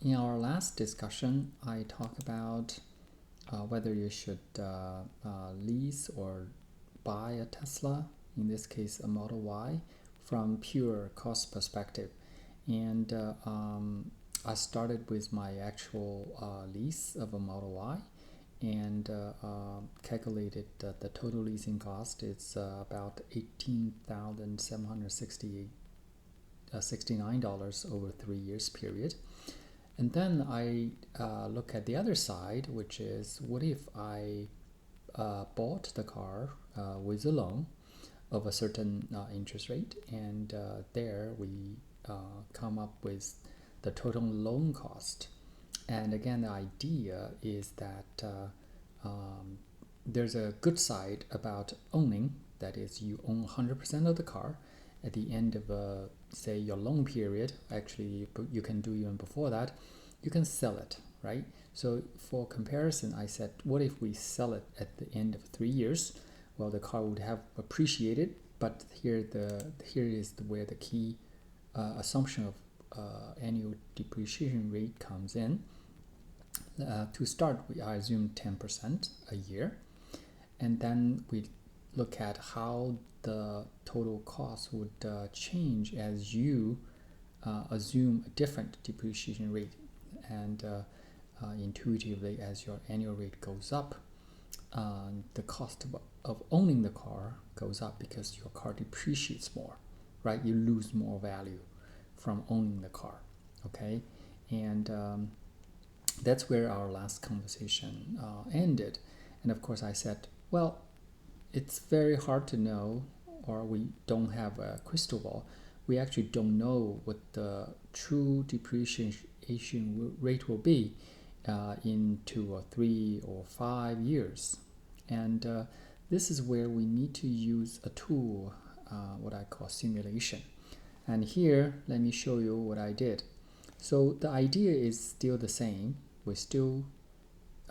in our last discussion, I talked about whether you should lease or buy a Tesla, in this case a Model Y, from pure cost perspective. And I started with my actual lease of a Model Y and calculated the total leasing cost. It's about $18,769 over 3 years period. And then I look at the other side, which is what if I bought the car with a loan of a certain interest rate, and there we come up with the total loan cost. And again, the idea is that there's a good side about owning, that is, you own 100% of the car. At the end of, say, your loan period, actually, you can do even before that, you can sell it, right? So for comparison, I said, what if we sell it at the end of 3 years? Well, the car would have appreciated, but here is where the key assumption of annual depreciation rate comes in. To start, I assume 10% a year, and then we look at how the total cost would change as you assume a different depreciation rate, and intuitively, as your annual rate goes up, the cost of owning the car goes up because your car depreciates more, right? You lose more value from owning the car, okay? And that's where our last conversation ended. And of course I said, well, it's very hard to know, or we don't have a crystal ball. We actually don't know what the true depreciation rate will be in 2 or 3 or 5 years. And this is where we need to use a tool, what I call simulation. And here, let me show you what I did. So the idea is still the same. We still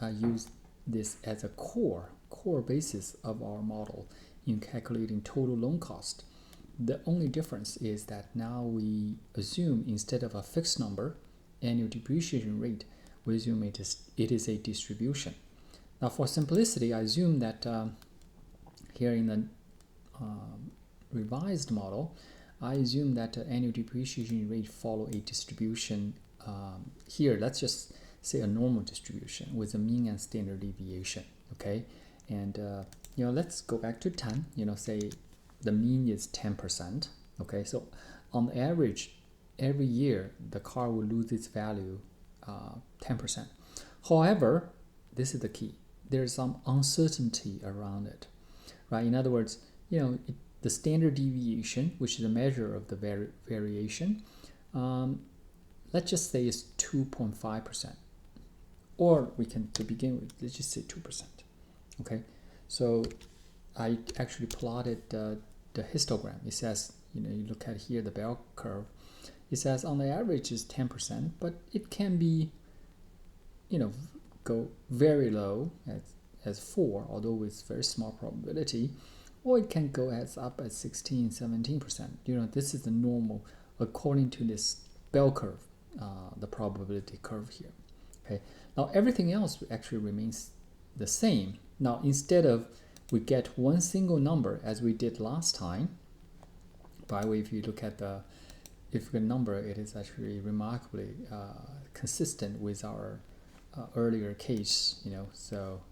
use this as a core basis of our model in calculating total loan cost. The only difference is that now we assume, instead of a fixed number, annual depreciation rate, we assume it is a distribution. Now for simplicity, I assume that here in the revised model, I assume that annual depreciation rate follow a distribution. Here, let's just say a normal distribution with a mean and standard deviation, okay? And let's go back to 10. Say the mean is 10%, okay? So on average, every year the car will lose its value 10%. However, this is the key. There's some uncertainty around it, right? In other words, the standard deviation, which is a measure of the variation, let's just say is 2.5%. Or we can, to begin with, let's just say 2%. Okay, so I actually plotted the histogram. It says, you look at here the bell curve. It says on the average is 10%, but it can be, go very low as 4, although with very small probability, or it can go as up as 16, 17%. This is the normal according to this bell curve, the probability curve here. Okay. Now everything else actually remains the same. Now instead of we get one single number as we did last time, by the way, if you look at the number, it is actually remarkably consistent with our earlier case. So,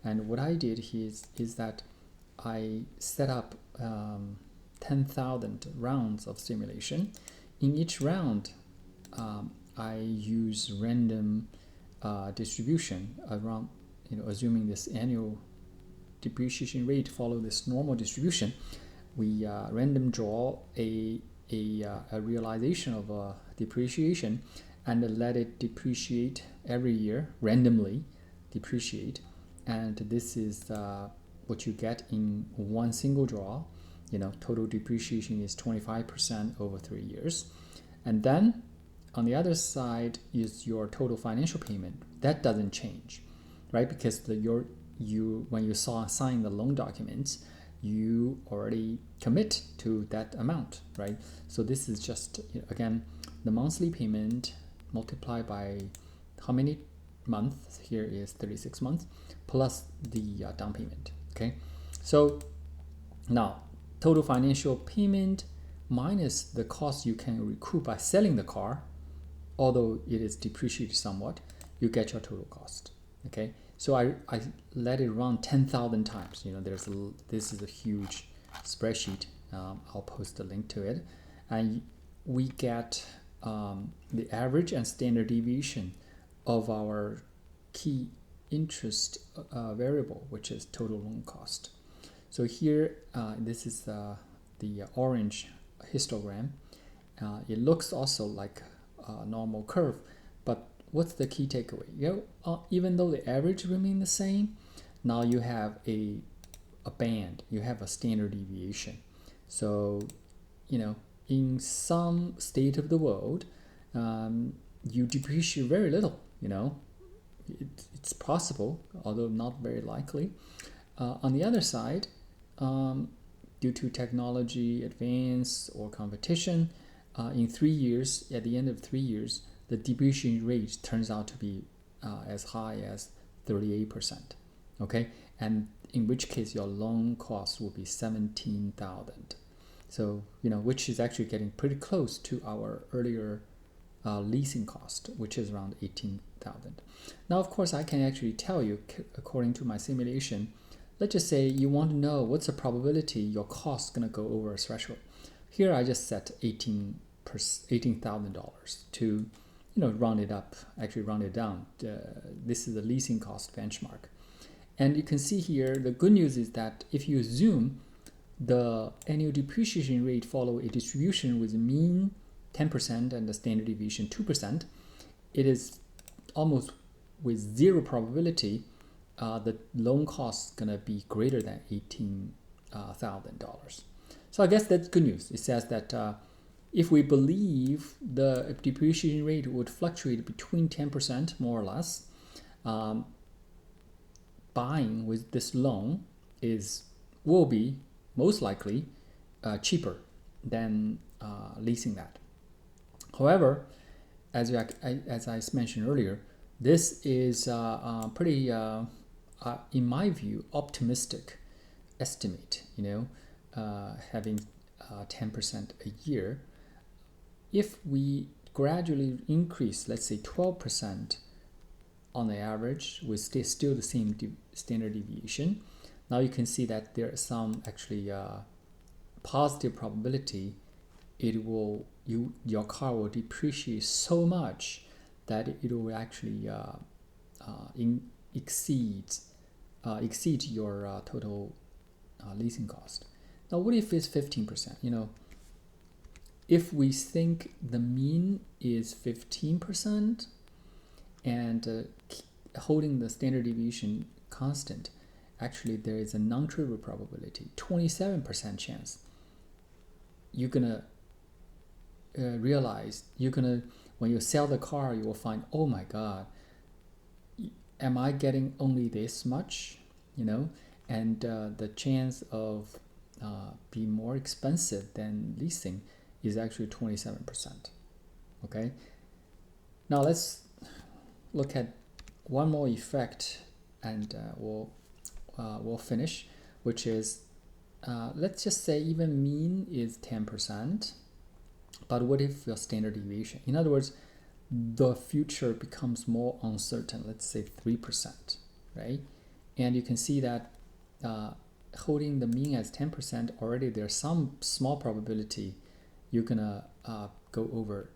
and what I did is that I set up 10,000 rounds of simulation. In each round, I use random distribution around, assuming this annual depreciation rate follow this normal distribution. We random draw a realization of a depreciation and let it depreciate every year, randomly depreciate. And this is what you get in one single draw. Total depreciation is 25% over 3 years. And then on the other side is your total financial payment. That doesn't change, right? Because when you sign the loan documents, you already commit to that amount, right? So this is just, again, the monthly payment multiply by how many months, here is 36 months, plus the down payment. Okay, so now total financial payment minus the cost you can recoup by selling the car, although it is depreciated somewhat, you get your total cost. Okay, so I let it run 10,000 times. This is a huge spreadsheet. I'll post a link to it, and we get the average and standard deviation of our key interest variable, which is total loan cost. So here, this is the orange histogram. It looks also like a normal curve, but what's the key takeaway? Even though the average remain the same, now you have a band, you have a standard deviation. So, in some state of the world, you depreciate very little. It's possible, although not very likely. On the other side, due to technology advance or competition, in 3 years, at the end of 3 years, the depreciation rate turns out to be as high as 38%. Okay, and in which case your loan cost will be 17,000. So which is actually getting pretty close to our earlier leasing cost, which is around 18,000. Now, of course, I can actually tell you, according to my simulation, let's just say you want to know what's the probability your cost is going to go over a threshold. Here, I just set $18,000 to, round it up, actually round it down. This is the leasing cost benchmark. And you can see here, the good news is that if you assume the annual depreciation rate follow a distribution with mean 10% and the standard deviation 2%, it is almost with zero probability the loan cost is going to be greater than $18,000. So I guess that's good news. It says that if we believe the depreciation rate would fluctuate between 10% more or less, buying with this loan will be most likely cheaper than leasing that. However, as I mentioned earlier, this is pretty, in my view, optimistic estimate. Having 10% a year. If we gradually increase, let's say 12% on the average, with still the same standard deviation, now you can see that there is some actually positive probability your car will depreciate so much that it will actually exceed your total leasing cost. Now, what if it's 15%? If we think the mean is 15% and holding the standard deviation constant, actually there is a non-trivial probability, 27% chance you're gonna realize when you sell the car, you will find, oh my god, am I getting only this much? And the chance of being more expensive than leasing is actually 27%. Okay, now let's look at one more effect, and we'll finish, which is let's just say even mean is 10%, but what if your standard deviation? In other words, the future becomes more uncertain. Let's say 3%, right? And you can see that holding the mean as 10%, already there's some small probability you're gonna go over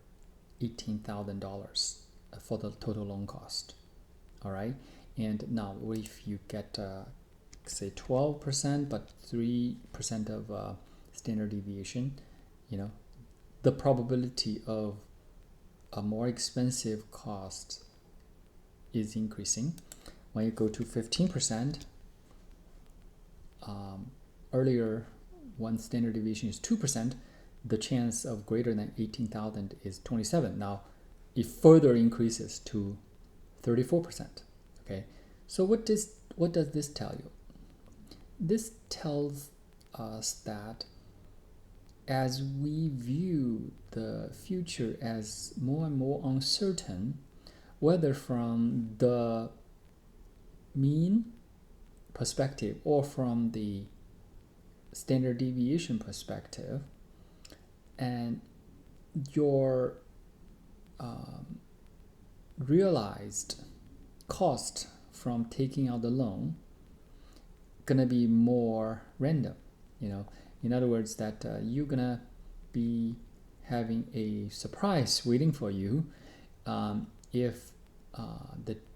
$18,000 for the total loan cost. All right, and now what if you get say 12%, but 3% of standard deviation? The probability of a more expensive cost is increasing. When you go to 15%, earlier one standard deviation is 2%, the chance of greater than 18,000 is 27. Now it further increases to 34%. Okay, so what does this tell you? This tells us that as we view the future as more and more uncertain, whether from the mean perspective or from the standard deviation perspective, and your realized cost from taking out the loan gonna be more random, in other words, that you're gonna be having a surprise waiting for you if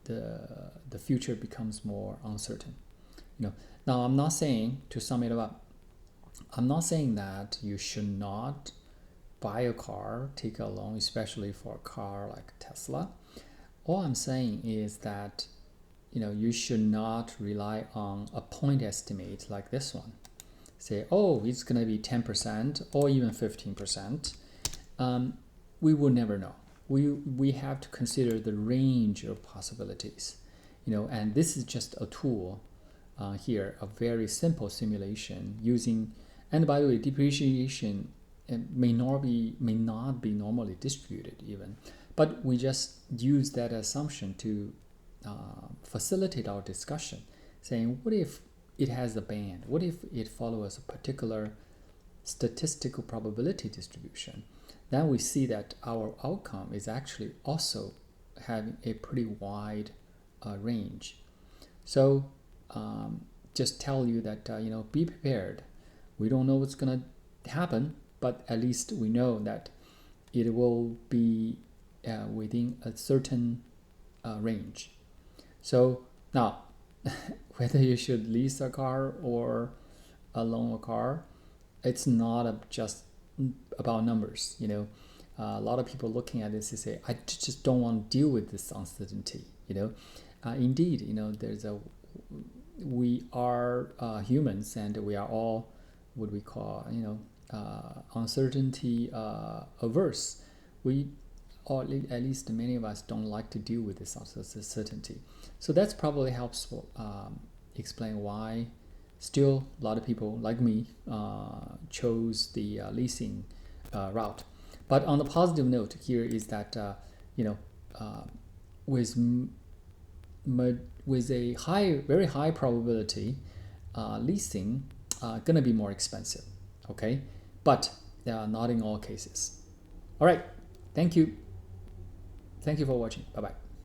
the future becomes more uncertain. Now I'm not saying, to sum it up, I'm not saying that you should not buy a car, take a loan, especially for a car like Tesla. All I'm saying is that you should not rely on a point estimate like this one. Say, oh, it's going to be 10% or even 15%. We will never know. We have to consider the range of possibilities, and this is just a tool here, a very simple simulation using, and by the way, depreciation may not be normally distributed even, but we just use that assumption to facilitate our discussion, saying, what if it has a band? What if it follows a particular statistical probability distribution? Then we see that our outcome is actually also having a pretty wide range. So just tell you that be prepared. We don't know what's going to happen, but at least we know that it will be within a certain range. So now, whether you should lease a car or loan a car, it's not just about numbers. A lot of people looking at this, they say, I just don't want to deal with this uncertainty. Indeed, we are humans, and we are all what we call uncertainty averse. Or at least many of us don't like to deal with this uncertainty. So that's probably helps explain why still a lot of people like me chose the leasing route. But on the positive note here is that with a very high probability, leasing gonna be more expensive. Okay, but not in all cases. All right, thank you for watching. Bye bye.